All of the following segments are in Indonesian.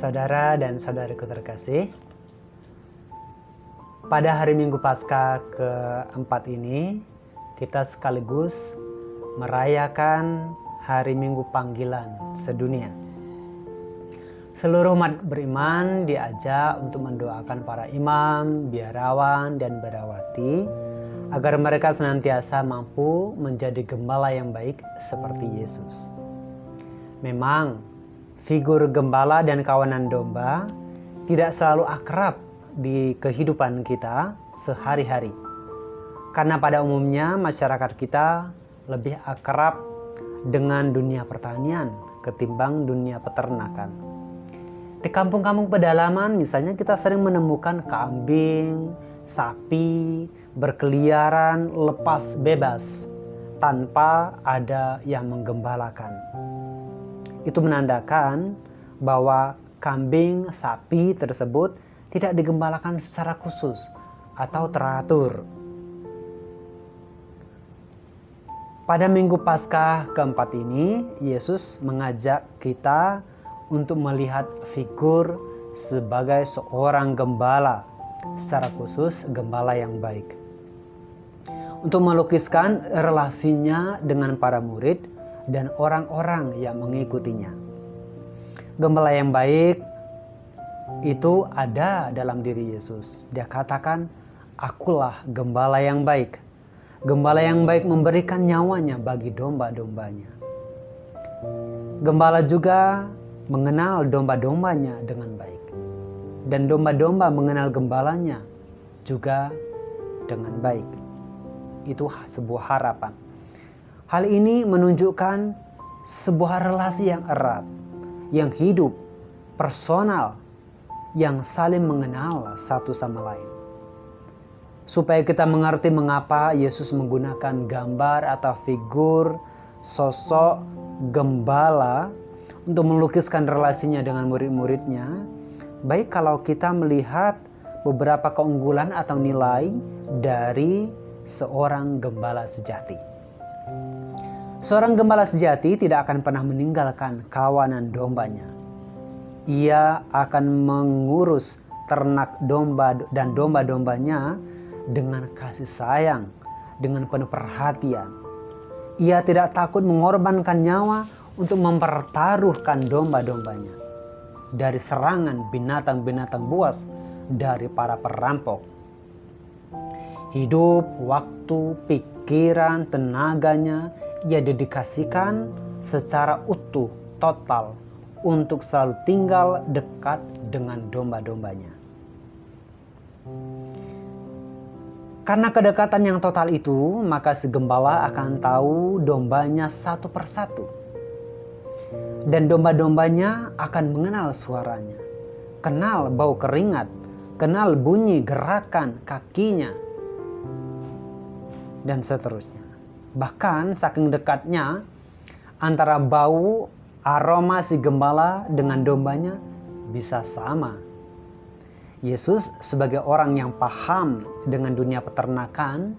Saudara dan saudariku terkasih, pada hari Minggu Paskah keempat ini, kita sekaligus merayakan hari Minggu Panggilan sedunia. Seluruh umat beriman diajak untuk mendoakan para imam, biarawan, dan biarawati agar mereka senantiasa mampu menjadi gembala yang baik seperti Yesus. Memang, figur gembala dan kawanan domba tidak selalu akrab di kehidupan kita sehari-hari. Karena pada umumnya masyarakat kita lebih akrab dengan dunia pertanian ketimbang dunia peternakan. Di kampung-kampung pedalaman misalnya kita sering menemukan kambing, sapi berkeliaran lepas bebas tanpa ada yang menggembalakan. Itu menandakan bahwa kambing, sapi tersebut tidak digembalakan secara khusus atau teratur. Pada Minggu Paskah keempat ini, Yesus mengajak kita untuk melihat figur sebagai seorang gembala, secara khusus gembala yang baik. Untuk melukiskan relasinya dengan para murid dan orang-orang yang mengikutinya. Gembala yang baik itu ada dalam diri Yesus. Dia katakan, "Akulah gembala yang baik." Gembala yang baik memberikan nyawanya bagi domba-dombanya. Gembala juga mengenal domba-dombanya dengan baik. Dan domba-domba mengenal gembalanya juga dengan baik. Itu sebuah harapan. Hal ini menunjukkan sebuah relasi yang erat, yang hidup, personal, yang saling mengenal satu sama lain. Supaya kita mengerti mengapa Yesus menggunakan gambar atau figur sosok gembala untuk melukiskan relasinya dengan murid-muridnya, baik kalau kita melihat beberapa keunggulan atau nilai dari seorang gembala sejati. Seorang gembala sejati tidak akan pernah meninggalkan kawanan dombanya. Ia akan mengurus ternak domba dan domba-dombanya dengan kasih sayang, dengan penuh perhatian. Ia tidak takut mengorbankan nyawa untuk mempertaruhkan domba-dombanya dari serangan binatang-binatang buas dari para perampok. Hidup, waktu, pikiran, tenaganya ia dedikasikan secara utuh, total, untuk selalu tinggal dekat dengan domba-dombanya. Karena kedekatan yang total itu, maka si gembala akan tahu dombanya satu persatu. Dan domba-dombanya akan mengenal suaranya, kenal bau keringat, kenal bunyi gerakan kakinya, dan seterusnya. Bahkan saking dekatnya antara bau aroma si gembala dengan dombanya bisa sama. Yesus sebagai orang yang paham dengan dunia peternakan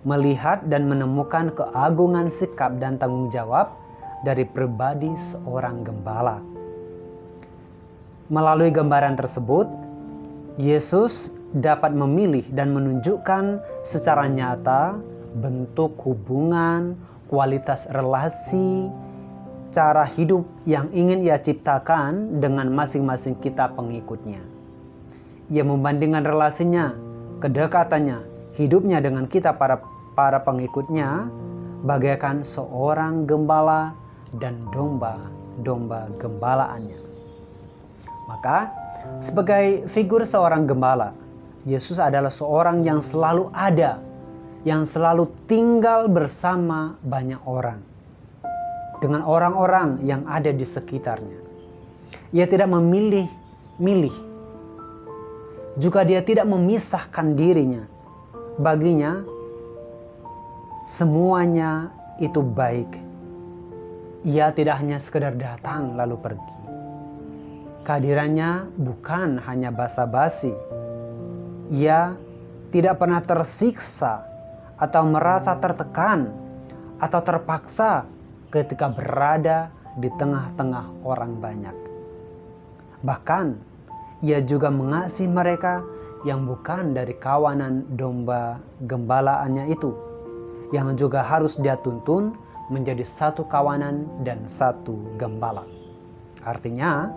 melihat dan menemukan keagungan sikap dan tanggung jawab dari pribadi seorang gembala. Melalui gambaran tersebut, Yesus dapat memilih dan menunjukkan secara nyata bentuk hubungan, kualitas relasi, cara hidup yang ingin ia ciptakan dengan masing-masing kita pengikutnya. Ia membandingkan relasinya, kedekatannya, hidupnya dengan kita para pengikutnya bagaikan seorang gembala dan domba-domba gembalaannya. Maka, sebagai figur seorang gembala, Yesus adalah seorang yang selalu ada, yang selalu tinggal bersama banyak orang, dengan orang-orang yang ada di sekitarnya. Ia tidak memilih-milih, juga dia tidak memisahkan dirinya. Baginya, semuanya itu baik. Ia tidak hanya sekedar datang lalu pergi. Kehadirannya bukan hanya basa-basi. Ia tidak pernah tersiksa atau merasa tertekan atau terpaksa ketika berada di tengah-tengah orang banyak. Bahkan ia juga mengasihi mereka yang bukan dari kawanan domba gembalaannya itu, yang juga harus dia tuntun menjadi satu kawanan dan satu gembala. Artinya,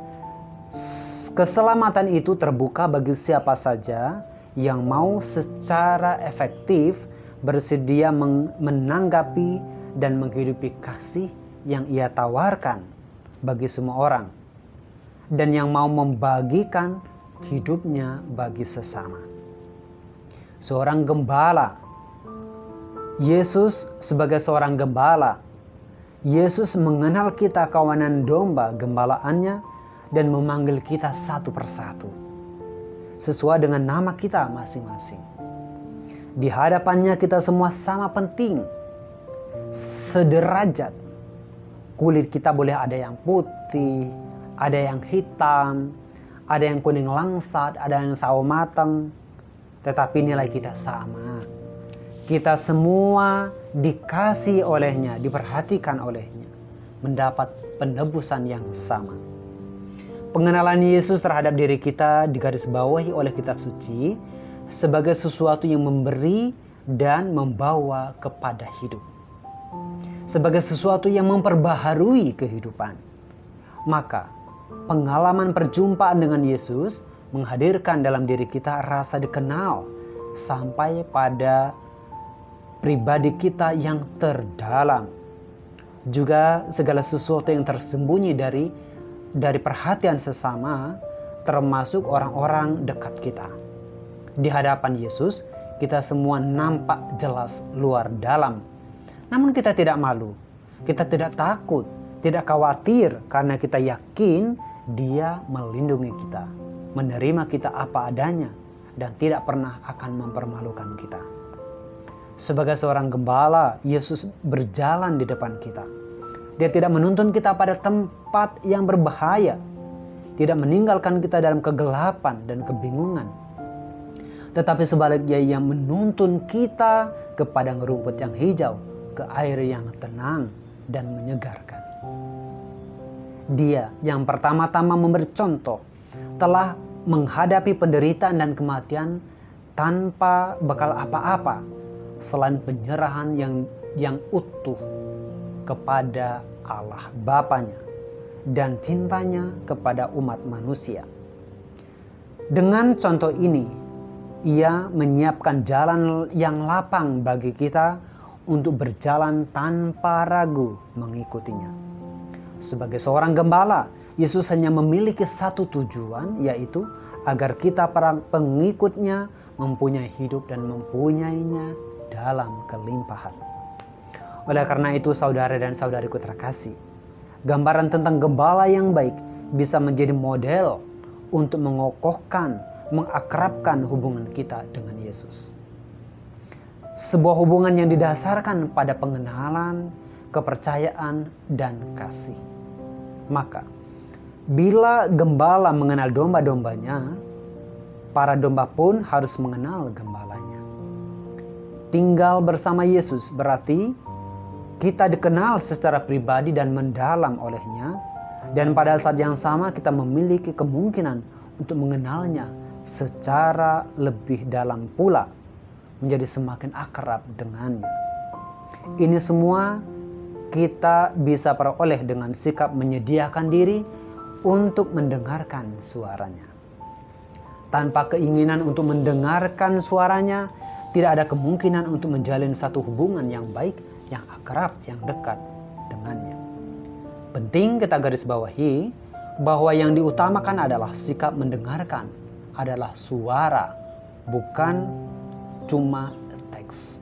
keselamatan itu terbuka bagi siapa saja yang mau secara efektif bersedia menanggapi dan menghidupi kasih yang ia tawarkan bagi semua orang, dan yang mau membagikan hidupnya bagi sesama. Seorang gembala, Yesus sebagai seorang gembala, Yesus mengenal kita kawanan domba gembalaannya dan memanggil kita satu persatu sesuai dengan nama kita masing-masing. Di hadapannya kita semua sama penting, sederajat. Kulit kita boleh ada yang putih, ada yang hitam, ada yang kuning langsat, ada yang sawo matang, tetapi nilai kita sama. Kita semua dikasih olehnya, diperhatikan olehnya, mendapat penebusan yang sama. Pengenalan Yesus terhadap diri kita digarisbawahi oleh kitab suci sebagai sesuatu yang memberi dan membawa kepada hidup, sebagai sesuatu yang memperbaharui kehidupan. Maka pengalaman perjumpaan dengan Yesus menghadirkan dalam diri kita rasa dikenal sampai pada pribadi kita yang terdalam. Juga segala sesuatu yang tersembunyi dari perhatian sesama, termasuk orang-orang dekat kita. Di hadapan Yesus, kita semua nampak jelas luar dalam. Namun kita tidak malu, kita tidak takut, tidak khawatir, karena kita yakin Dia melindungi kita, menerima kita apa adanya, dan tidak pernah akan mempermalukan kita. Sebagai seorang gembala, Yesus berjalan di depan kita. Dia tidak menuntun kita pada tempat yang berbahaya, tidak meninggalkan kita dalam kegelapan dan kebingungan. Tetapi sebaliknya Ia menuntun kita ke padang rumput yang hijau, ke air yang tenang dan menyegarkan. Dia yang pertama-tama memberi contoh telah menghadapi penderitaan dan kematian tanpa bekal apa-apa selain penyerahan yang utuh kepada Allah Bapanya dan cintanya kepada umat manusia. Dengan contoh ini, Ia menyiapkan jalan yang lapang bagi kita untuk berjalan tanpa ragu mengikutinya. Sebagai seorang gembala, Yesus hanya memiliki satu tujuan, yaitu agar kita para pengikutnya mempunyai hidup dan mempunyainya dalam kelimpahan. Oleh karena itu, saudara dan saudariku terkasih, gambaran tentang gembala yang baik bisa menjadi model untuk mengokohkan, mengakrabkan hubungan kita dengan Yesus. Sebuah hubungan yang didasarkan pada pengenalan, kepercayaan, dan kasih. Maka, bila gembala mengenal domba-dombanya, para domba pun harus mengenal gembalanya. Tinggal bersama Yesus berarti kita dikenal secara pribadi dan mendalam olehnya, dan pada saat yang sama kita memiliki kemungkinan untuk mengenalnya secara lebih dalam pula, menjadi semakin akrab dengannya. Ini semua kita bisa peroleh dengan sikap menyediakan diri untuk mendengarkan suaranya. Tanpa keinginan untuk mendengarkan suaranya, tidak ada kemungkinan untuk menjalin satu hubungan yang baik, yang akrab, yang dekat dengannya. Penting kita garis bawahi bahwa yang diutamakan adalah sikap mendengarkan, adalah suara, bukan cuma teks,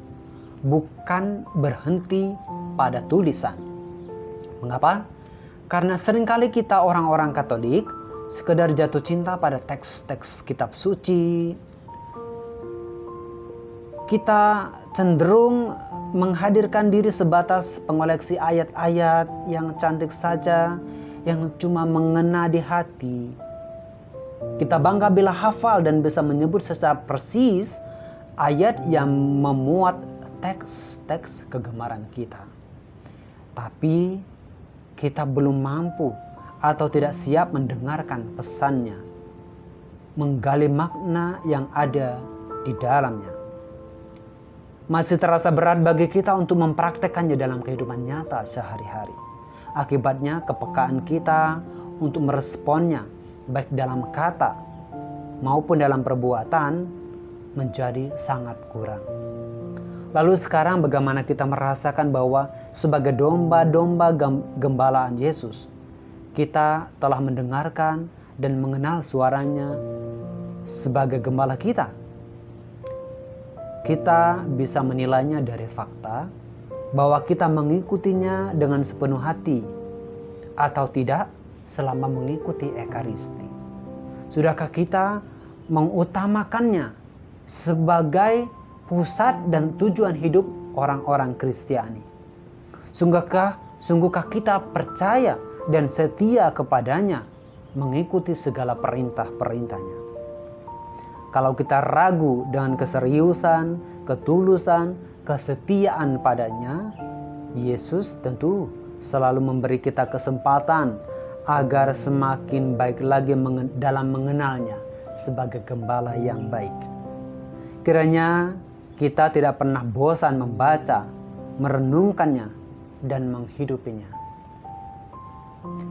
bukan berhenti pada tulisan. Mengapa? Karena seringkali kita orang-orang Katolik sekedar jatuh cinta pada teks-teks kitab suci. Kita cenderung menghadirkan diri sebatas pengoleksi ayat-ayat yang cantik saja, yang cuma mengena di hati. Kita bangga bila hafal dan bisa menyebut secara persis ayat yang memuat teks-teks kegemaran kita. Tapi kita belum mampu atau tidak siap mendengarkan pesannya, menggali makna yang ada di dalamnya. Masih terasa berat bagi kita untuk mempraktekkannya dalam kehidupan nyata sehari-hari. Akibatnya kepekaan kita untuk meresponnya, baik dalam kata maupun dalam perbuatan, menjadi sangat kurang. Lalu sekarang bagaimana kita merasakan bahwa sebagai domba-domba gembalaan Yesus, kita telah mendengarkan dan mengenal suaranya sebagai gembala kita? Kita bisa menilainya dari fakta bahwa kita mengikutinya dengan sepenuh hati atau tidak selama mengikuti Ekaristi. Sudahkah kita mengutamakannya sebagai pusat dan tujuan hidup orang-orang Kristiani? Sungguhkah kita percaya dan setia kepadanya, mengikuti segala perintah-perintahnya? Kalau kita ragu dengan keseriusan, ketulusan, kesetiaan padanya, Yesus tentu selalu memberi kita kesempatan agar semakin baik lagi dalam mengenalnya sebagai gembala yang baik. Kiranya kita tidak pernah bosan membaca, merenungkannya, dan menghidupinya.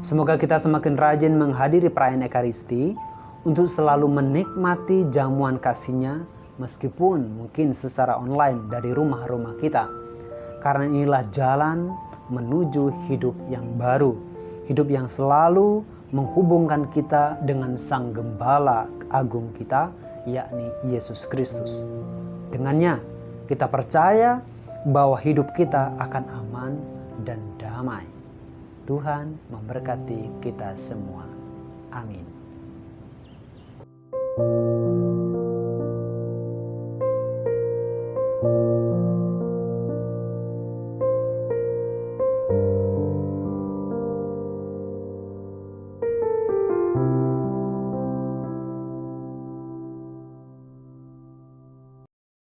Semoga kita semakin rajin menghadiri perayaan Ekaristi untuk selalu menikmati jamuan kasih-Nya meskipun mungkin secara online dari rumah-rumah kita. Karena inilah jalan menuju hidup yang baru, hidup yang selalu menghubungkan kita dengan Sang Gembala Agung kita, yakni Yesus Kristus. Dengannya kita percaya bahwa hidup kita akan aman dan damai. Tuhan memberkati kita semua. Amin.